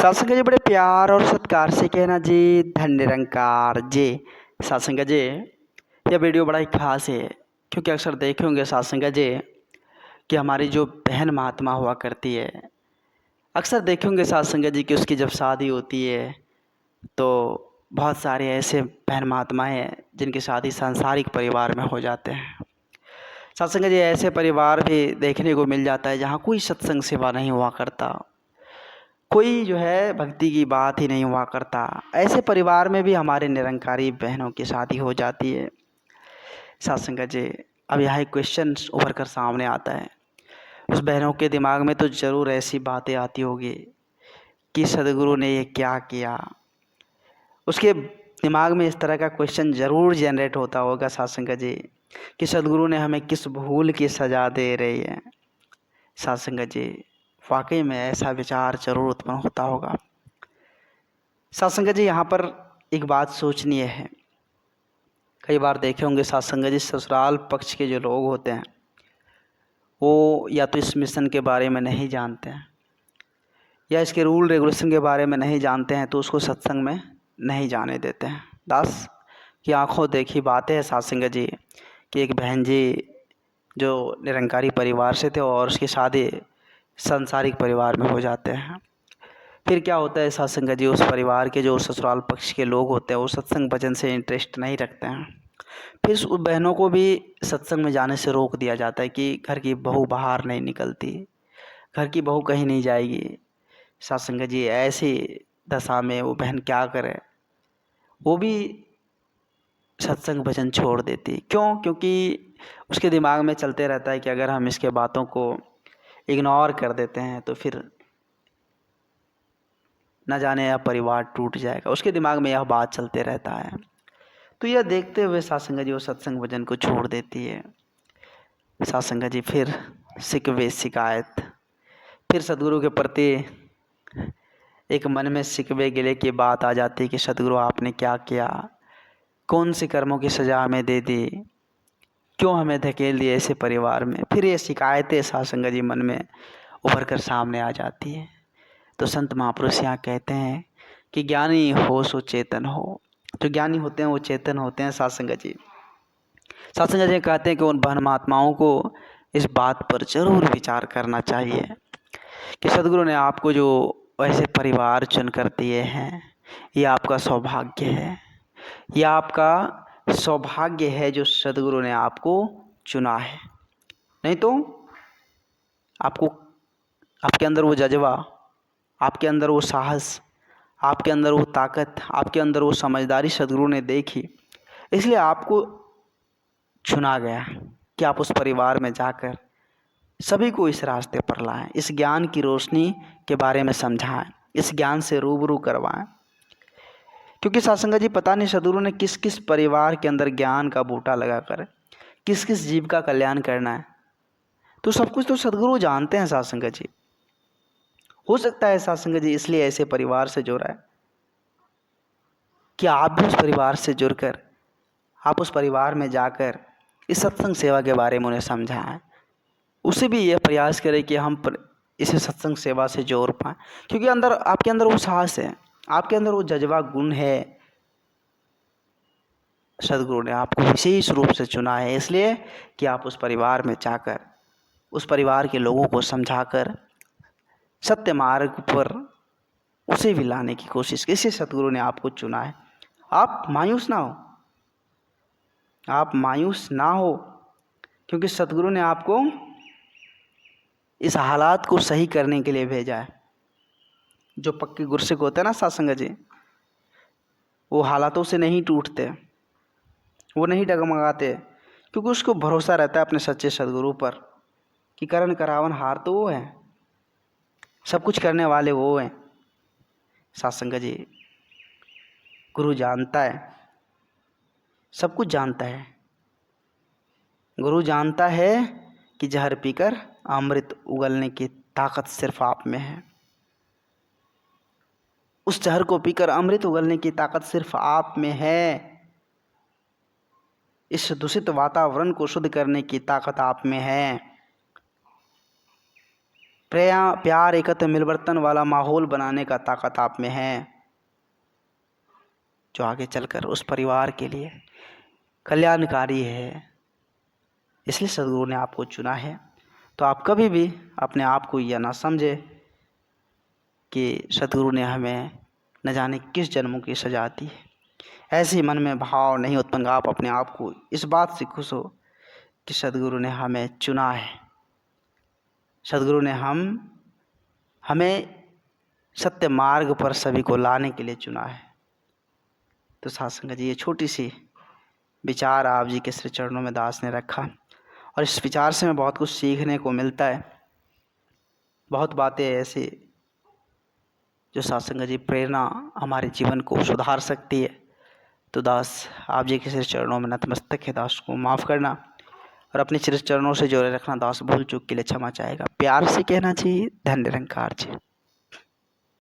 सत्संग जी बड़े प्यार और सत्कार से कहना जी, धन निरंकार जी। सत्संग जी, यह वीडियो बड़ा ही खास है क्योंकि अक्सर देखे होंगे सत्संग जी कि हमारी जो बहन महात्मा हुआ करती है, अक्सर देखे होंगे सत्संग जी कि उसकी जब शादी होती है तो बहुत सारे ऐसे बहन महात्माएँ हैं जिनकी शादी सांसारिक परिवार में हो जाते हैं। सत्संग जी, ऐसे परिवार भी देखने को मिल जाता है जहाँ कोई सत्संग सेवा नहीं हुआ करता, कोई जो है भक्ति की बात ही नहीं हुआ करता। ऐसे परिवार में भी हमारे निरंकारी बहनों की शादी हो जाती है। सत्संग जी, अब यहाँ एक क्वेश्चन उभर कर सामने आता है। उस बहनों के दिमाग में तो ज़रूर ऐसी बातें आती होगी कि सदगुरु ने ये क्या किया। उसके दिमाग में इस तरह का क्वेश्चन ज़रूर जनरेट होता होगा सत्संग जी कि सदगुरु ने हमें किस भूल की सज़ा दे रही है। सत्संग जी, वाकई में ऐसा विचार जरूर उत्पन्न होता होगा। सत्संग जी, यहाँ पर एक बात सोचनीय है। कई बार देखे होंगे सत्संग जी, ससुराल पक्ष के जो लोग होते हैं वो या तो इस मिशन के बारे में नहीं जानते हैं या इसके रूल रेगुलेशन के बारे में नहीं जानते हैं, तो उसको सत्संग में नहीं जाने देते हैं। दास की आंखों देखी बातें हैं सत्संग जी कि एक बहन जी जो निरंकारी परिवार से थे और उसकी शादी सांसारिक परिवार में हो जाते हैं। फिर क्या होता है सत्संग जी, उस परिवार के जो ससुराल पक्ष के लोग होते हैं वो सत्संग भजन से इंटरेस्ट नहीं रखते हैं। फिर उस बहनों को भी सत्संग में जाने से रोक दिया जाता है कि घर की बहू बाहर नहीं निकलती, घर की बहू कहीं नहीं जाएगी। सत्संग जी, ऐसी दशा में वो बहन क्या करे, वो भी सत्संग भजन छोड़ देती। क्यों? क्योंकि उसके दिमाग में चलते रहता है कि अगर हम इसके बातों को इग्नोर कर देते हैं तो फिर न जाने यह परिवार टूट जाएगा। उसके दिमाग में यह बात चलते रहता है। तो यह देखते हुए सत्संग जी वो सत्संग भजन को छोड़ देती है। सत्संग जी, फिर शिकवे शिकायत, फिर सदगुरु के प्रति एक मन में शिकवे गिले की बात आ जाती है कि सदगुरु आपने क्या किया, कौन सी कर्मों की सज़ा हमें दे दी, क्यों हमें धकेल दिए ऐसे परिवार में। फिर ये शिकायतें सत्संग जी मन में उभर कर सामने आ जाती है। तो संत महापुरुष यहाँ कहते हैं कि ज्ञानी हो सो चेतन हो। जो ज्ञानी होते हैं वो चेतन होते हैं। सत्संग जी, सत्संग जी कहते हैं कि उन बहन महात्माओं को इस बात पर जरूर विचार करना चाहिए कि सदगुरु ने आपको जो ऐसे परिवार चुन कर दिए हैं, ये आपका सौभाग्य है। ये आपका सौभाग्य है जो सदगुरु ने आपको चुना है। नहीं तो आपको, आपके अंदर वो जज्बा, आपके अंदर वो साहस, आपके अंदर वो ताकत, आपके अंदर वो समझदारी सदगुरु ने देखी, इसलिए आपको चुना गया कि आप उस परिवार में जाकर सभी को इस रास्ते पर लाएं, इस ज्ञान की रोशनी के बारे में समझाएं, इस ज्ञान से रूबरू करवाएं। क्योंकि सत्संग जी, पता नहीं सदगुरु ने किस किस परिवार के अंदर ज्ञान का बूटा लगाकर किस किस जीव का कल्याण करना है, तो सब कुछ तो सदगुरु जानते हैं। सत्संग जी, हो सकता है सत्संग जी इसलिए ऐसे परिवार से जोड़ा है कि आप भी उस परिवार से जुड़कर आप उस परिवार में जाकर इस सत्संग सेवा के बारे में उन्हें समझाएं। उसे भी यह प्रयास करें कि हम इसे सत्संग सेवा से जोड़ पाएँ, क्योंकि अंदर आपके अंदर वो साहस है, आपके अंदर वो जज्बा गुण है। सदगुरु ने आपको विशेष रूप से चुना है इसलिए कि आप उस परिवार में जाकर उस परिवार के लोगों को समझाकर सत्य मार्ग पर उसे भी लाने की कोशिश की। इसलिए सदगुरु ने आपको चुना है। आप मायूस ना हो, आप मायूस ना हो, क्योंकि सदगुरु ने आपको इस हालात को सही करने के लिए भेजा है। जो पक्के गुरसिक होते हैं ना सत्संग जी, वो हालातों से नहीं टूटते, वो नहीं डगमगाते, क्योंकि उसको भरोसा रहता है अपने सच्चे सदगुरु पर कि करण करावन हार तो वो है, सब कुछ करने वाले वो हैं। सत्संग जी, गुरु जानता है, सब कुछ जानता है। गुरु जानता है कि जहर पीकर अमृत उगलने की ताकत सिर्फ आप में है। उस जहर को पीकर अमृत उगलने की ताकत सिर्फ आप में है। इस दूषित वातावरण को शुद्ध करने की ताकत आप में है। प्यार एकत्र मिलवर्तन वाला माहौल बनाने का ताकत आप में है, जो आगे चलकर उस परिवार के लिए कल्याणकारी है। इसलिए सदगुरु ने आपको चुना है। तो आप कभी भी अपने आप को यह ना समझे कि सदगुरु ने हमें न जाने किस जन्मों की सजा दी है। ऐसे मन में भाव नहीं उत्पन्न। आप अपने आप को इस बात से खुश हो कि सदगुरु ने हमें चुना है। सदगुरु ने हमें सत्य मार्ग पर सभी को लाने के लिए चुना है। तो साध संगत जी, ये छोटी सी विचार आप जी के श्री चरणों में दास ने रखा, और इस विचार से हमें बहुत कुछ सीखने को मिलता है। बहुत बातें ऐसी जो साध संगत जी प्रेरणा हमारे जीवन को सुधार सकती है। तो दास आप जी के श्री चरणों में नतमस्तक है। दास को माफ़ करना और अपने श्री चरणों से जोड़े रखना। दास भूल चूक के लिए क्षमा चाहेगा। प्यार से कहना चाहिए, धन्य निरंकार जी।